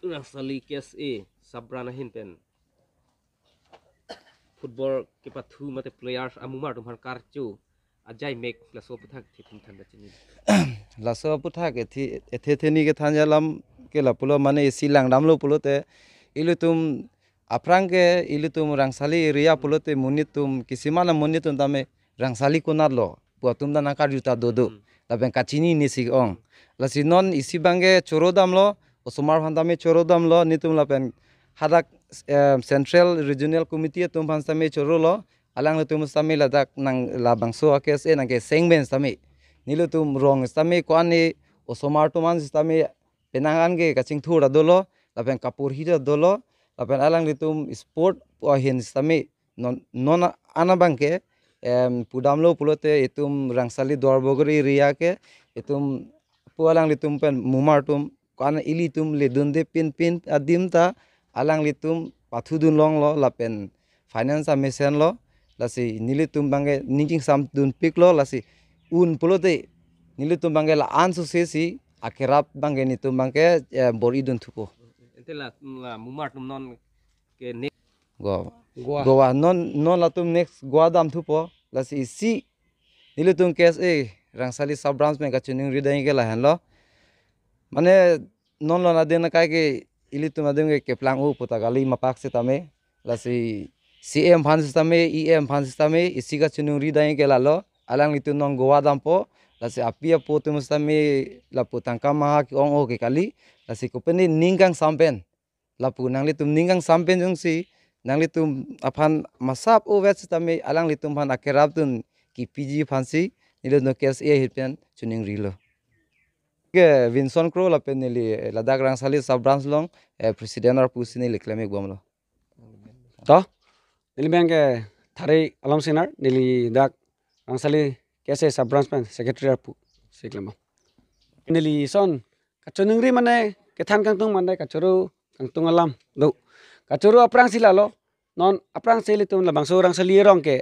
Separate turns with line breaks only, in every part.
Rangsali KSA Sabrana Hinpen football kipathu mate players amumar tumhan karchu ajai make laso puthak thitin thanda chini
laso puthak ethetheni ke thanjalam ke lapulo mane silang damlo pulote ilutum aprange ilutum rangsali area pulote munitum kisimana munitum tame rangsali kunarlo puatum dana kar juta dodo laben kachini nisi ong lasinon isi bange chorodamlo osomar bhandame chorodamlo nitum lapen hadak central regional committee tum bhansame chorolo alang tum same ladak nang labang so KSA nang ke sengben same nilutum rong same kwani osomar tuman same penangan ge kaching thura dolo lapen kapur hira dolo lapen alang litum sport hin same non anabangke pudamlo pulote itum rangsali dorbogori ria ke itum pualang litum pen mumartum kana ilitum ledunde pin adimta alang litum pathudun long lo lapen finance amesen lo lasi nilitum bange ninking sam dun pik lo lasi un pulote nilitum bange la ansu sesi akerap bange nitum bange bori dun thupo
entela mumar tum non ke ne
goa non latum next goa dam thupo lasi si nilitum KSA rangsali sub branch me kachuning ridai ke lahan lo mane non lo na dena kai ke ilitum adem ke plang u putagali mapak se tame lasi CM fans tame EM fans tame isi ka chunung ridai ke lalo alang litu non goa dampo lasi apia potum tame la putangka ma ki ong o ke kali lasi kopeni ninggang sampen lapu nang litum ninggang sampen jong si nang litum aphan masap o wet tame alang litum phan akerap tun ki PG fansi nilo no KSA hipen chuning rilo ke Vincent Crow la peneli Ladakh rangsali sub branch long president or pusini liklame gwamlo
to nili bangke thare alam sinar nili dak rangsali KSA sub branch pen secretary pu siklama nili son kachonungri mane kethan kangtung mane kachoru kangtung alam do kachoru aprang silalo non aprang seli tum la bangso rangsali rong ke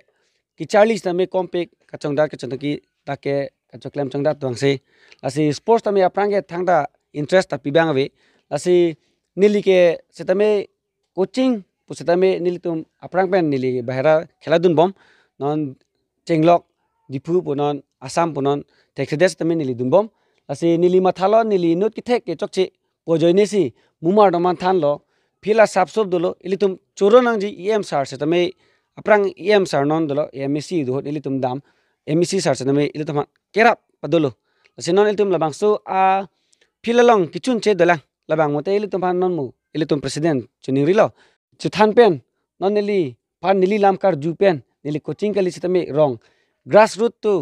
ki charlie tame kompek kachongda kachonki take kachoklem chongda twangse lasi sports tame aprange thangda interest ta pibang ave lasi nili ke setame coaching pusatame nili tum aprang pen nili bahara kheladun bom non chenglok dipu punon asam punon teksedes tame nili dunbom lasi nili mathalo nili not ki thek ke chokche pojoinesi mumar doman thanlo phila sapsop dolo ilitum choronangji em sar setame aprang em sar non dolo MSc do ilitum dam MSc sar setame ilitum kerap padolo sinon ilitum labangso a philalong kichun che dalang labang mote ilitum pan non mu ilitum president chuning rilo chuthan pen non nili pan nili lamkar ju pen nili coaching kali sitame rong grassroot tu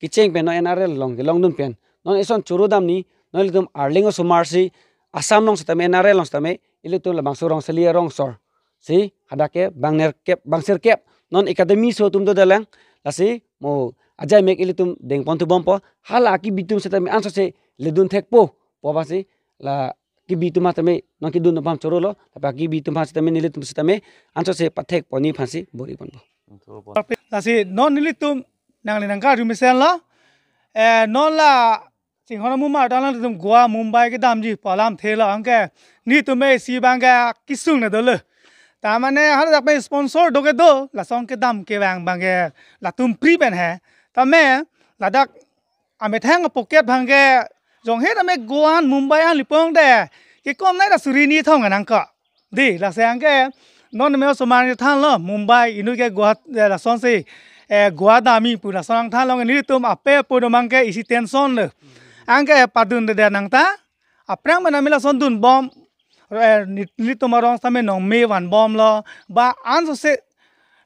kicheng pen no NRL long dun pen non eson chorodam ni non ilitum arlingo sumarsi asam long sitame NRL long sitame ilitum labangso rong selia rong sor si hadake bangser kep non academy so tum do dalang lasi mo ajai mek ilitum deng pontu bompo hala ki bitum setame anso se ledun thekpo pobasi la ki bitum atame non ki dun pam chorolo tapa ki bitum phas tame nilitum setame anso se pathek poni phasi bori ponpo
lasi non nilitum nang nangka rumisen la non la singhona mumar dalang tum Goa Mumbai ke damji palam thela angke ni tume si bangga kisung na dole tamane har dakme sponsor doge do la song ke dam ke bang bangge la tum pri ben hai tame ladak ame thang pocket bangge jong he ame Goa Mumbai an lipong de ke kom nai da surini thong anang ka di la sang ke non me somar than lo Mumbai inu ke Goa la song se Goa dami pu la song than lo ni tum ape pu do mangke isi tension le angke padun de nang ta aprang manamila son dun bom ni tomarong same nong me wan bom lo ba anso se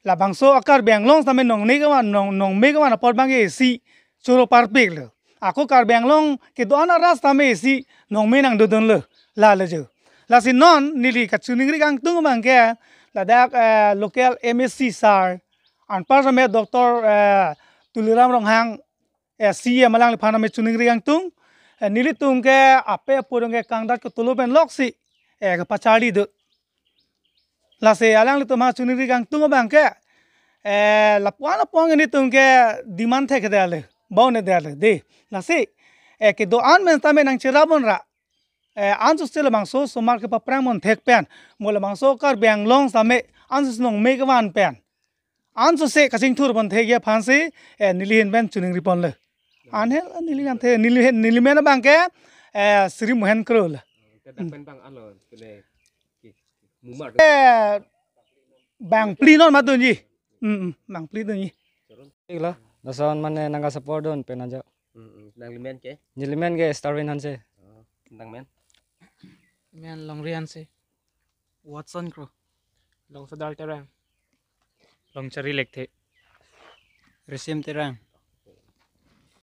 la bangso akar benglong same nong ne ga nong me ga apot bange si choro parpek le ako kar benglong ke do ana ras tame si nong me nang dodon le la le jo la si non nili kachuning ri gang tung bangke la dak local MSc sar an parame doctor tuliram rong hang CM malang le phaname chuning ri gang tung nili tung ke ape purong ke kangdat ko tulo ben loksi ke pachadi do la se alang to ma chuniri gang tungo bangke la pong ni tungke demand thek dale bone dale de la se ke do an men tame nang chirabon ra an su sel bang so mar ke pa prang mon thek pen mol bang so kar bang long same an su nong me wan pen an su se kasing thur bon thek ya phan se nili hen ben chuning ripon le an he nili kan the nili men bang ke sri mohen krol
cái đặc bên bang ăn rồi cái này mù mờ
bang pli non ma tu ni bang pli tu ni
Ikla, nasan mana nangga support don penaja.
đang lên men chứ
Nilimen ke Starwin hanse.
đang men
Men long rian se Watson Crow long sadal terang long chari lekte
Resim terang.